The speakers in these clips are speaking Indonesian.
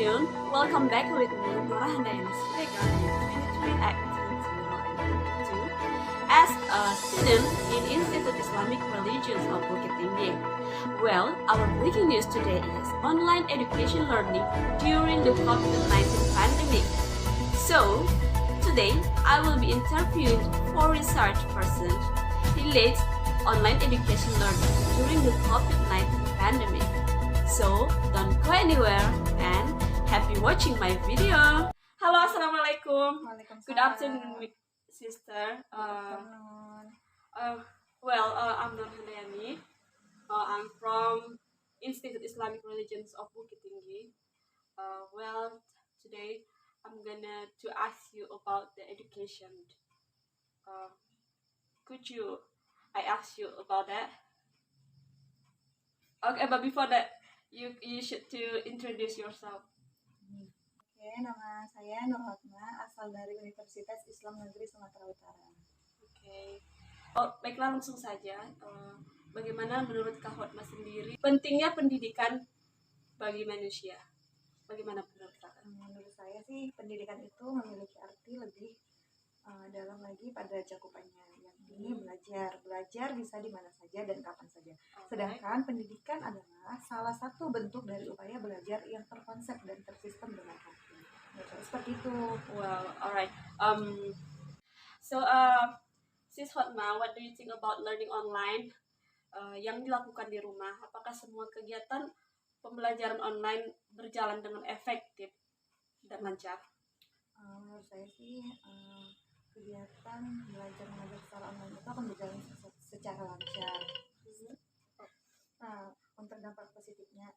afternoon. Welcome back with me, Nora Handayani Siregar, in 23 Activity 2022 as a student in Institute Islamic Religions of Bukit Tinggi. Well, our breaking news today is online education learning during the COVID-19 pandemic. So, today I will be interviewing 4 research persons related online education learning during the COVID-19 pandemic. So, don't go anywhere and happy watching my video. Halo, assalamualaikum. Waalaikumsalam. Good afternoon, sister. I'm Nur Handayani. I'm from Institute Islamic Religions of Bukit Tinggi. Today I'm gonna to ask you about the education. I ask you about that? Okay, but before that, you should to introduce yourself. Oke, nama saya Nur Hotma, asal dari Universitas Islam Negeri Sumatera Utara. Oke. Baiklah langsung saja. Bagaimana menurut Kak Hotma sendiri pentingnya pendidikan bagi manusia? Bagaimana menurut Kakak? Menurut saya sih pendidikan itu memiliki arti lebih dalam lagi pada cakupannya, yakni belajar bisa di mana saja dan kapan saja. Sedangkan pendidikan adalah salah satu bentuk dari upaya belajar yang terkonsep dan tersistem dengan hati. Seperti itu. Well, alright. Sis Hotma, what do you think about learning online yang dilakukan di rumah? Apakah semua kegiatan pembelajaran online berjalan dengan efektif dan lancar? Menurut saya sih kegiatan belajar mengajar secara online itu akan berjalan secara lancar. Nah, untuk dampak positifnya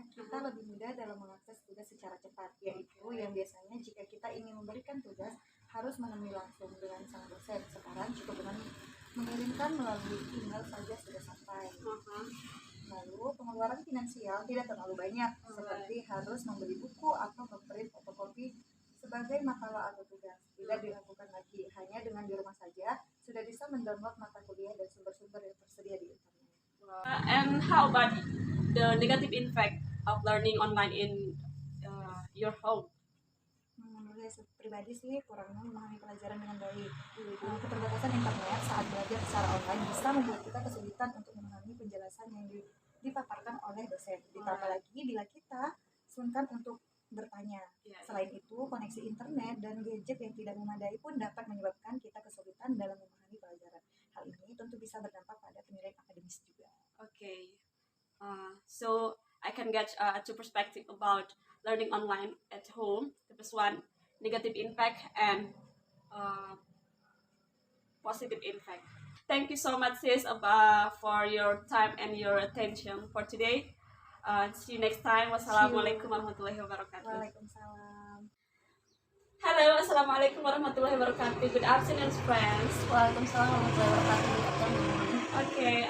kita lebih mudah dalam mengakses tugas secara cepat, yaitu yang biasanya jika kita ingin memberikan tugas harus menemui langsung dengan sang dosen. Sekarang cukup dengan mengirimkan melalui email saja sudah sampai. Lalu pengeluaran finansial tidak terlalu banyak, seperti harus membeli buku atau memprint fotokopi sebagai makalah atau tugas. Tidak dilakukan lagi, hanya dengan di rumah saja sudah bisa mendownload mata kuliah dan sumber-sumber yang tersedia di internet. And how about the negative impact of learning online in your home? Menurut saya pribadi sih kurangnya memahami pelajaran dengan baik. Keterbatasan internet saat belajar secara online bisa membuat kita kesulitan untuk memahami penjelasan yang dipaparkan oleh dosen. Ditambah lagi bila kita sungkan untuk bertanya. Selain itu, koneksi internet dan gadget yang tidak memadai pun dapat menyebabkan kita kesulitan dalam memahami pelajaran. Hal ini tentu bisa berdampak pada penilaian akademis juga. Okay. So I can get two perspective about learning online at home. The first one, negative impact, and positive impact. Thank you so much, sis, for your time and your attention for today. See you next time. Wassalamualaikum warahmatullahi wabarakatuh. Waalaikumsalam. Hello, assalamualaikum warahmatullahi wabarakatuh. Good afternoon, friends. Waalaikumsalam warahmatullahi wabarakatuh. Okay.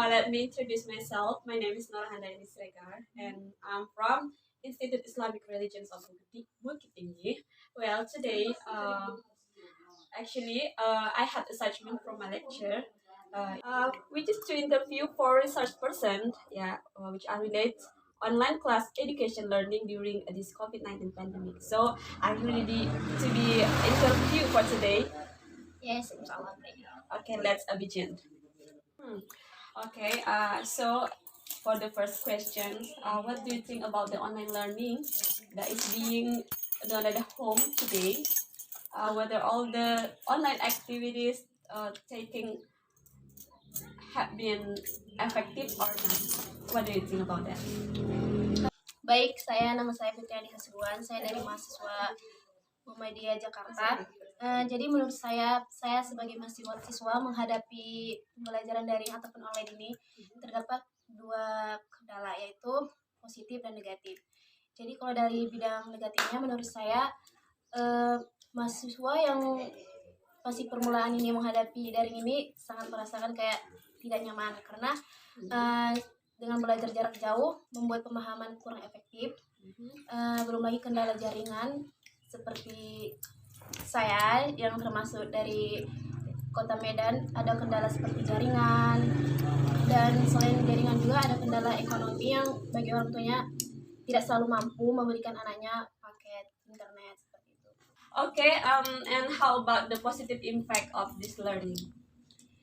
Let me introduce myself. My name is Nora Handayani Siregar, and I'm from Institute Islamic Religions of Bukit Tinggi. Well, today, I had assignment from my lecture, which is to interview 4 research persons, which are related online class education learning during this COVID-19 pandemic. So I'm ready to be interviewed for today. Yes, inshallah. Okay, let's begin. Okay, so for the first question, what do you think about the online learning that is being done at home today? Whether all the online activities taking have been effective or not? What do you think about that? Baik, nama saya Fitri Adi Hasibuan. Saya dari mahasiswa Muhammadiyah Jakarta. Jadi menurut saya sebagai mahasiswa menghadapi pembelajaran daring ataupun online ini terdapat 2 kendala, yaitu positif dan negatif. Jadi kalau dari bidang negatifnya, menurut saya mahasiswa yang masih permulaan ini menghadapi daring ini sangat merasakan kayak tidak nyaman, karena dengan belajar jarak jauh membuat pemahaman kurang efektif. Belum lagi kendala jaringan, seperti saya yang termasuk dari Kota Medan ada kendala seperti jaringan, dan selain jaringan juga ada kendala ekonomi yang bagi orang tuanya tidak selalu mampu memberikan anaknya paket internet seperti itu. Okay, and how about the positive impact of this learning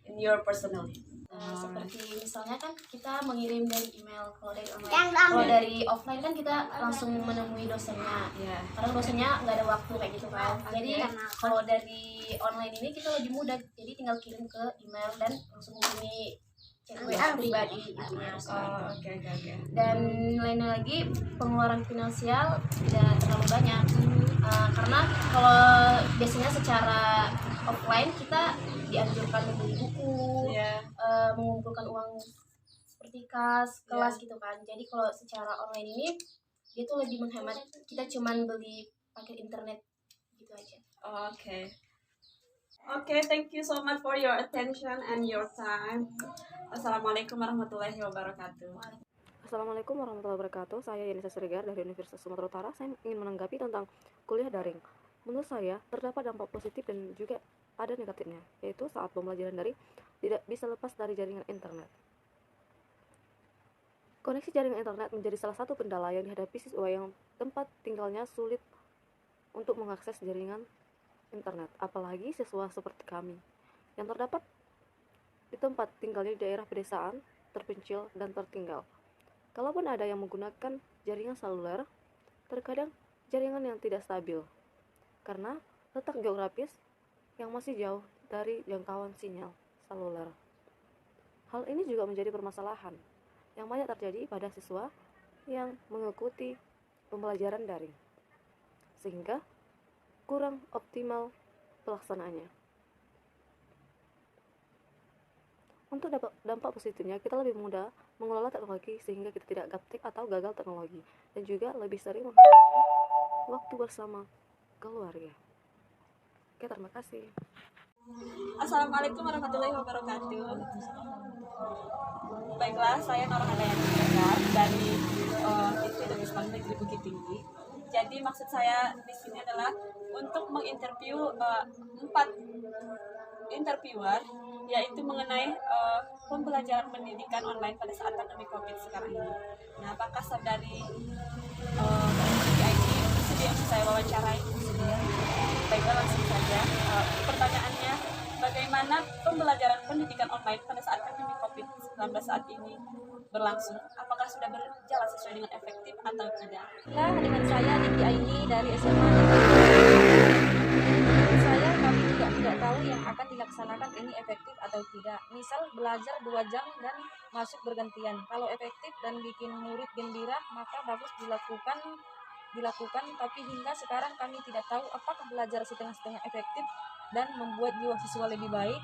in your personally? Seperti misalnya kan kita mengirim dari email, kalau dari online, kalau dari offline kan kita langsung menemui dosennya. Yeah. Karena dosennya nggak ada waktu kayak gitu kan. Jadi kalau dari online ini kita lebih mudah, jadi tinggal kirim ke email dan langsung hubungi chat WA pribadi gitu ya. Oh, oke. Dan lainnya lagi pengeluaran finansial tidak terlalu banyak. Karena kalau biasanya secara offline kita dianjurkan membeli buku, Yeah. mengumpulkan uang seperti kas, kelas gitu kan. Jadi kalau secara online ini dia tuh lebih menghemat. Kita cuman beli paket internet gitu aja. Okay. Okay, thank you so much for your attention and your time. Assalamualaikum warahmatullahi wabarakatuh. Assalamualaikum warahmatullahi wabarakatuh. Saya Yanisa Siregar dari Universitas Sumatera Utara. Saya ingin menanggapi tentang kuliah daring. Menurut saya, terdapat dampak positif dan juga ada negatifnya, yaitu saat pembelajaran daring tidak bisa lepas dari jaringan internet. Koneksi jaringan internet menjadi salah satu kendala yang dihadapi siswa yang tempat tinggalnya sulit untuk mengakses jaringan internet, apalagi siswa seperti kami yang terdapat di tempat tinggalnya di daerah pedesaan, terpencil, dan tertinggal. Kalaupun ada yang menggunakan jaringan seluler, terkadang jaringan yang tidak stabil karena letak geografis yang masih jauh dari jangkauan sinyal seluler. Hal ini juga menjadi permasalahan yang banyak terjadi pada siswa yang mengikuti pembelajaran daring, sehingga kurang optimal pelaksanaannya. Untuk dampak positifnya, kita lebih mudah mengelola teknologi sehingga kita tidak gaptek atau gagal teknologi, dan juga lebih sering menghabiskan waktu bersama keluarga. Oke, terima kasih. Assalamualaikum warahmatullahi wabarakatuh. Baiklah, saya Norhana Yanti dari Institut Islam Negeri Bukit Tinggi. Jadi maksud saya di sini adalah untuk menginterview 4 interviewer, yaitu mengenai pembelajaran pendidikan online pada saat pandemi COVID sekarang ini. Nah, apakah saudari ini bersedia untuk saya wawancarai? Baiklah, langsung saja. Pertanyaannya, bagaimana pembelajaran pendidikan online pada saat pandemi COVID-19 saat ini berlangsung? Apakah sudah berjalan sesuai dengan efektif atau tidak? Nah, dengan saya Niki Aini dari SMA. Saya kami juga tidak tahu yang akan dilaksanakan ini efektif atau tidak. Misal belajar 2 jam dan masuk bergantian. Kalau efektif dan bikin murid gembira, maka bagus dilakukan, tapi hingga sekarang kami tidak tahu apakah belajar setengah-setengah efektif dan membuat jiwa siswa lebih baik.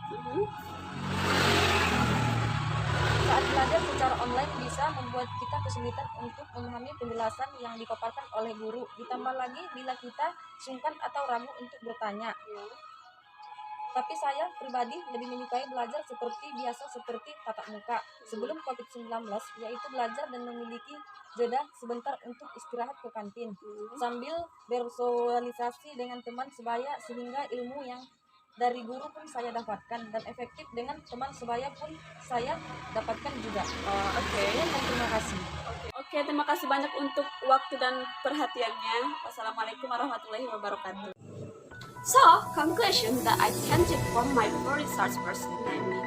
Saat belajar secara online bisa membuat kita kesulitan untuk memahami penjelasan yang dipaparkan oleh guru. Ditambah lagi bila kita sungkan atau ragu untuk bertanya. Tapi saya pribadi lebih menyukai belajar seperti biasa, seperti tatap muka sebelum COVID-19, yaitu belajar dan memiliki jeda sebentar untuk istirahat ke kantin sambil bersosialisasi dengan teman sebaya, sehingga ilmu yang dari guru pun saya dapatkan dan efektif dengan teman sebaya pun saya dapatkan juga. Dan terima kasih. Oke, terima kasih banyak untuk waktu dan perhatiannya. Wassalamualaikum warahmatullahi wabarakatuh. So, conclusion that I can take from my research person, namely,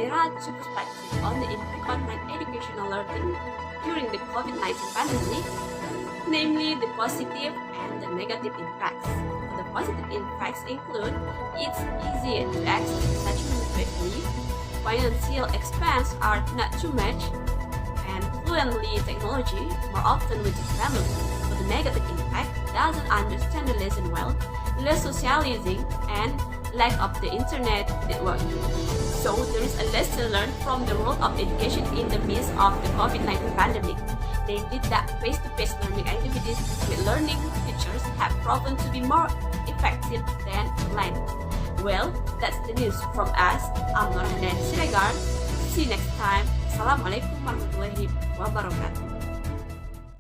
there are 2 perspectives on the impact on online educational learning during the COVID-19 pandemic, namely the positive and the negative impacts. The positive impacts include it's easier to access attachment quickly, financial expense are not too much, and fluently technology more often with the family. But the negative impact doesn't understand the lesson well, less socializing, and lack of the internet networking. So there is a lesson learned from the world of education in the midst of the COVID-19 pandemic. Namely that face-to-face learning activities with learning teachers have proven to be more effective than online. Well, that's the news from us. I'm Norhana Siregar. See you next time. Assalamualaikum warahmatullahi wabarakatuh.